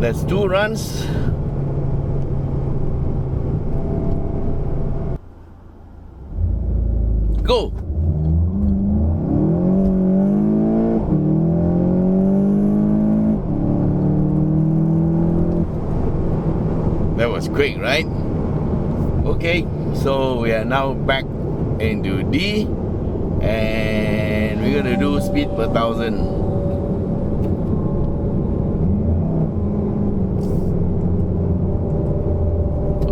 That's 2 runs. Go. That was quick, right? Okay, so we are now back into D, and we're gonna do speed per 1,000.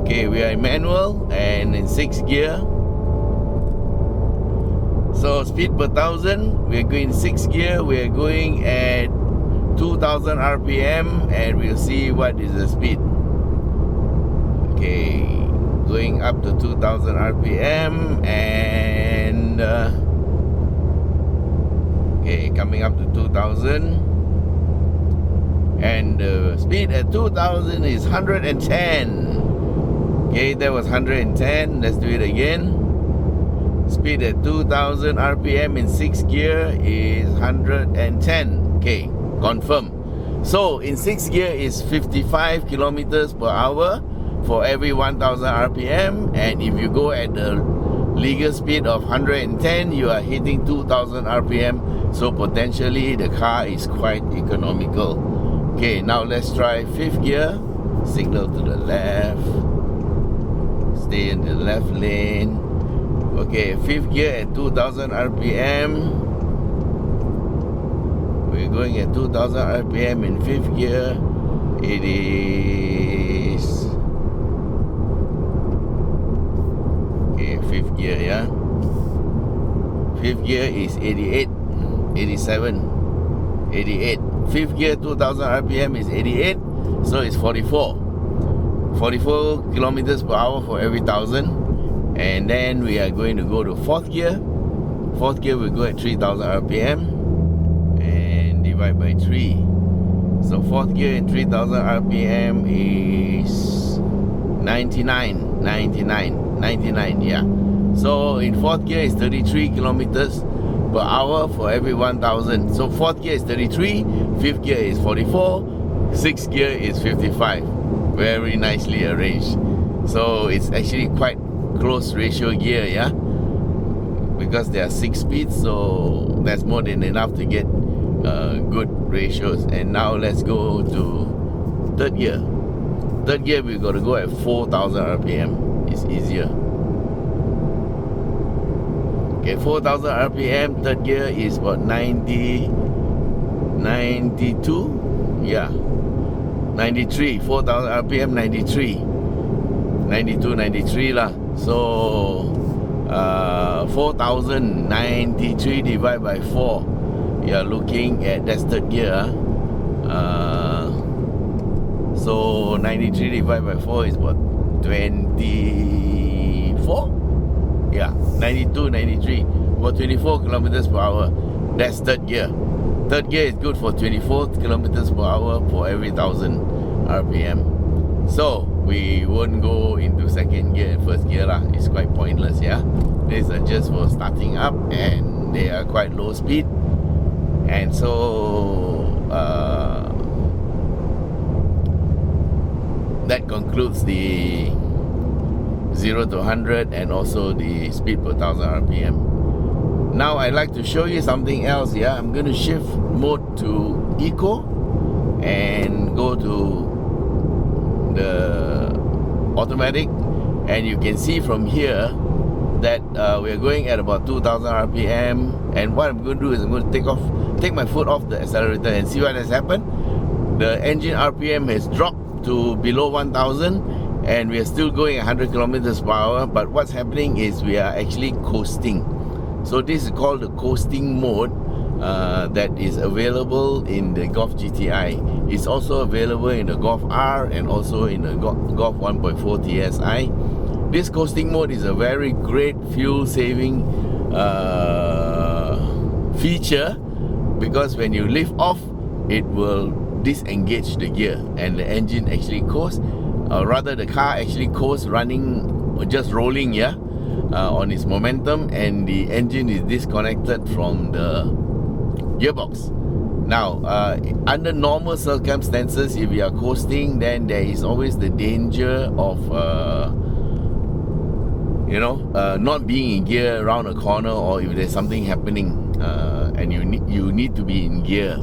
Okay, we are in manual and in 6th gear. So speed per 1,000, we are going 6th gear. We are going at 2,000 RPM, and we'll see what is the speed. Okay, going up to 2,000 RPM, and okay, coming up to 2,000, and the speed at 2,000 is 110. Okay, that was 110. Let's do it again. Speed at 2,000 RPM in 6th gear is 110. Okay, confirm. So in 6th gear is 55 kilometers per hour for every 1,000 RPM, and if you go at the legal speed of 110, you are hitting 2,000 RPM, so potentially the car is quite economical. Okay, now let's try 5th gear. Signal to the left, stay in the left lane. Okay, 5th gear at 2,000 RPM. We're going at 2,000 RPM in 5th gear. It is 5th gear, yeah. 5th gear is 88, 87, 88. 5th gear 2,000 RPM is 88, so it's 44 kilometers per hour for every 1,000. And then we are going to go to 4th gear. 4th gear we go at 3,000 RPM and divide by 3. So 4th gear in 3,000 RPM is 99, yeah. So in 4th gear is 33 kilometers per hour for every 1,000. So 4th gear is 33, 5th gear is 44, 6th gear is 55. Very nicely arranged. So it's actually quite close ratio gear, yeah, because there are 6 speeds, so that's more than enough to get good ratios. And now let's go to 3rd gear. 3rd gear we got to go at 4,000 RPM. It's easier. Okay, 4,000 RPM. 3rd gear is about 92, yeah, 93. 4,000 RPM, 93 lah. So 4,093 divided by 4, you are looking at, that's 3rd gear. So 93 divided by 4 is about 24. Yeah, 92, 93, about 24 kilometers per hour. That's 3rd gear. 3rd gear is good for 24 kilometers per hour for every 1,000 RPM. So we won't go into 2nd gear and 1st gear lah. It's quite pointless, yeah. These are just for starting up, and they are quite low speed. And so that concludes the 0 to 100 and also the speed per 1,000 RPM. Now I'd like to show you something else. Yeah, I'm going to shift mode to Eco and go to the automatic, and you can see from here that we're going at about 2,000 RPM. And what I'm going to do is I'm going to take my foot off the accelerator and see what has happened. The engine RPM has dropped to below 1,000, and we are still going 100 kilometers per hour. But what's happening is we are actually coasting. So this is called the coasting mode that is available in the Golf GTI. It's also available in the Golf R and also in the Golf 1.4 TSI. This coasting mode is a very great fuel saving feature, because when you lift off, it will disengage the gear and the engine actually coasts, rather the car actually coasts running or just rolling, yeah, on its momentum, and the engine is disconnected from the gearbox. Now, under normal circumstances, if you are coasting, then there is always the danger of not being in gear around a corner, or if there's something happening and you need to be in gear.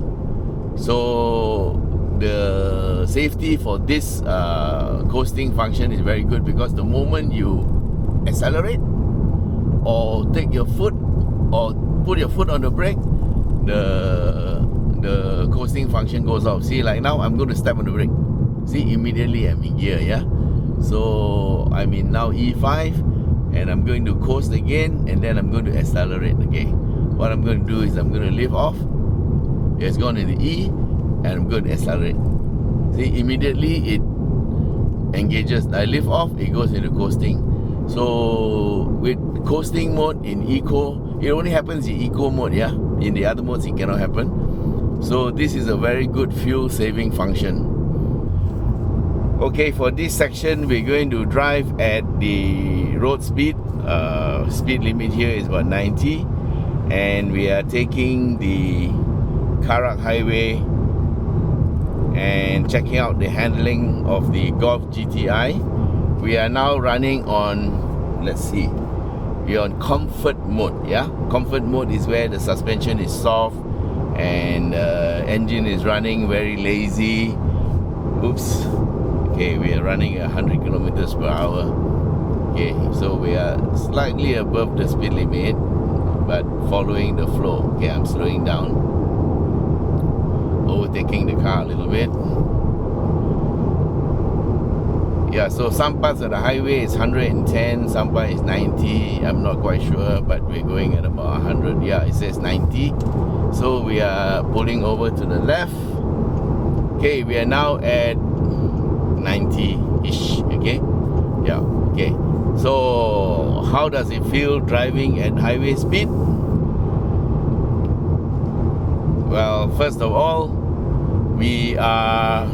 So the safety for this coasting function is very good, because the moment you accelerate or take your foot or put your foot on the brake, the coasting function goes off. See, like now I'm going to step on the brake. See, immediately I'm in gear, yeah? So I'm in now E5, and I'm going to coast again, and then I'm going to accelerate again. What I'm going to do is I'm going to lift off. It's gone into E, and I'm going to accelerate. See, immediately it engages. I lift off, it goes into coasting. So with coasting mode in Eco, it only happens in Eco mode, yeah? In the other modes, it cannot happen. So this is a very good fuel saving function. Okay, for this section, we're going to drive at the road speed. Speed limit here is about 90. And we are taking the Karak Highway and checking out the handling of the Golf GTI. We are now running on, let's see, we're on comfort mode, yeah? Comfort mode is where the suspension is soft and engine is running very lazy. Oops. Okay, we are running 100 kilometers per hour. Okay, so we are slightly above the speed limit, but following the flow. Okay, I'm slowing down, overtaking the car a little bit. Yeah, so some parts of the highway is 110, some parts is 90. I'm not quite sure, but we're going at about 100. Yeah, it says 90. So we are pulling over to the left. Okay, we are now at 90-ish, okay? Yeah, okay. So, how does it feel driving at highway speed? Well, first of all, we are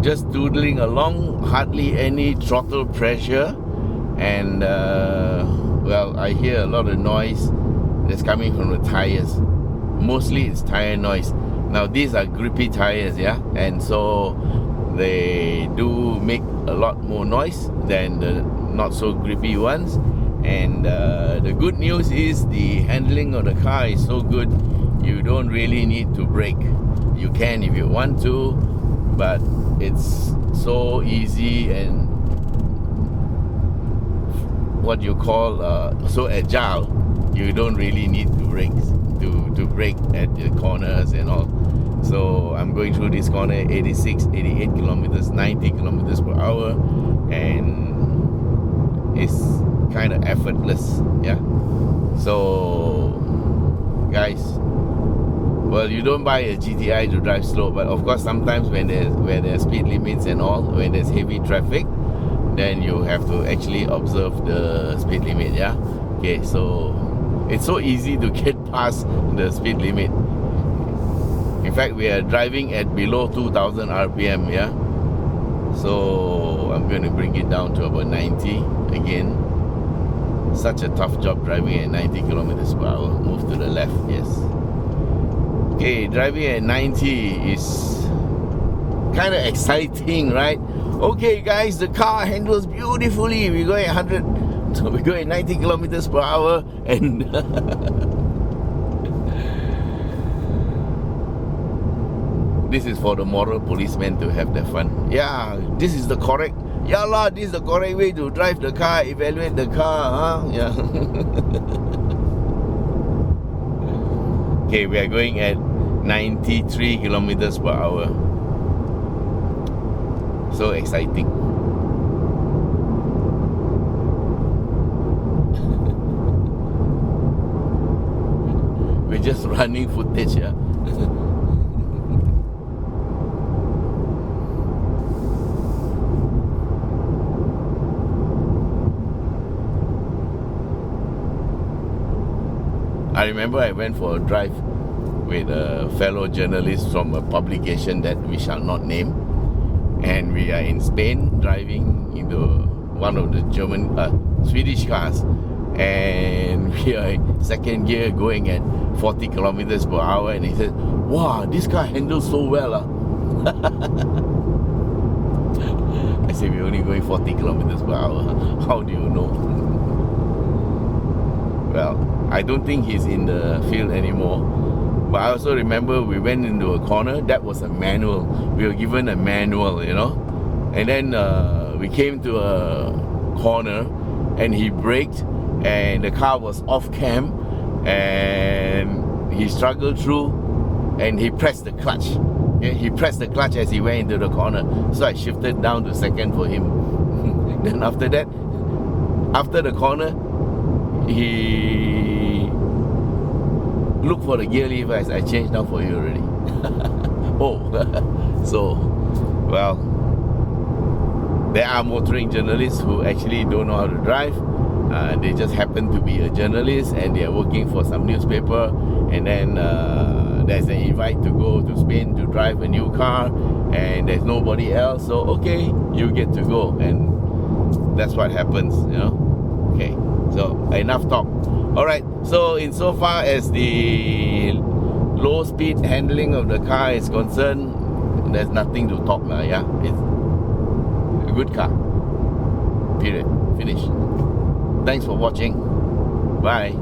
just doodling along, hardly any throttle pressure, and well, I hear a lot of noise that's coming from the tires. Mostly it's tire noise. Now, these are grippy tires, yeah? And so they do make a lot more noise than the not so grippy ones. And the good news is the handling of the car is so good, you don't really need to brake. You can if you want to, but it's so easy and what you call so agile, you don't really need to brake at the corners and all. So I'm going through this corner 86, 88 kilometers, 90 kilometers per hour, and it's kind of effortless, yeah? So, guys, well, you don't buy a GTI to drive slow, but of course sometimes when there's speed limits and all, when there's heavy traffic, then you have to actually observe the speed limit, yeah? Okay, so it's so easy to get past the speed limit. In fact, we are driving at below 2,000 RPM, yeah? So I'm going to bring it down to about 90 again. Such a tough job driving at 90 kilometers per hour. Move to the left, yes. Okay, driving at 90 is kind of exciting, right? Okay, guys, the car handles beautifully. We're going at 100, so we're going at 90 kilometers per hour, and this is for the moral policemen to have their fun. Yeah, this is the correct. Yeah lah, this is the correct way to drive the car, evaluate the car, huh? Yeah. Okay, we are going at 93 kilometers per hour. So exciting. We're just running footage, yeah. I remember I went for a drive with a fellow journalist from a publication that we shall not name, and we are in Spain driving into one of the Swedish cars, and we are in second gear going at 40 kilometers per hour, and he said, wow, this car handles so well. I said, we're only going 40 kilometers per hour. How do you know? Well, I don't think he's in the field anymore. But I also remember we went into a corner. That was a manual. We were given a manual, you know. And then we came to a corner, and he braked, and the car was off cam, and he struggled through, and he pressed the clutch. Okay? He pressed the clutch as he went into the corner. So I shifted down to second for him. Then after that, after the corner, he looked for the gear lever as I changed now for you already. Oh, so, well, there are motoring journalists who actually don't know how to drive. They just happen to be a journalist, and they are working for some newspaper, and then there's an invite to go to Spain to drive a new car, and there's nobody else, so okay, you get to go, and that's what happens, you know. Okay, so enough talk. Alright, so insofar as the low speed handling of the car is concerned, there's nothing to talk now, yeah. It's a good car. Period. Finish. Thanks for watching. Bye.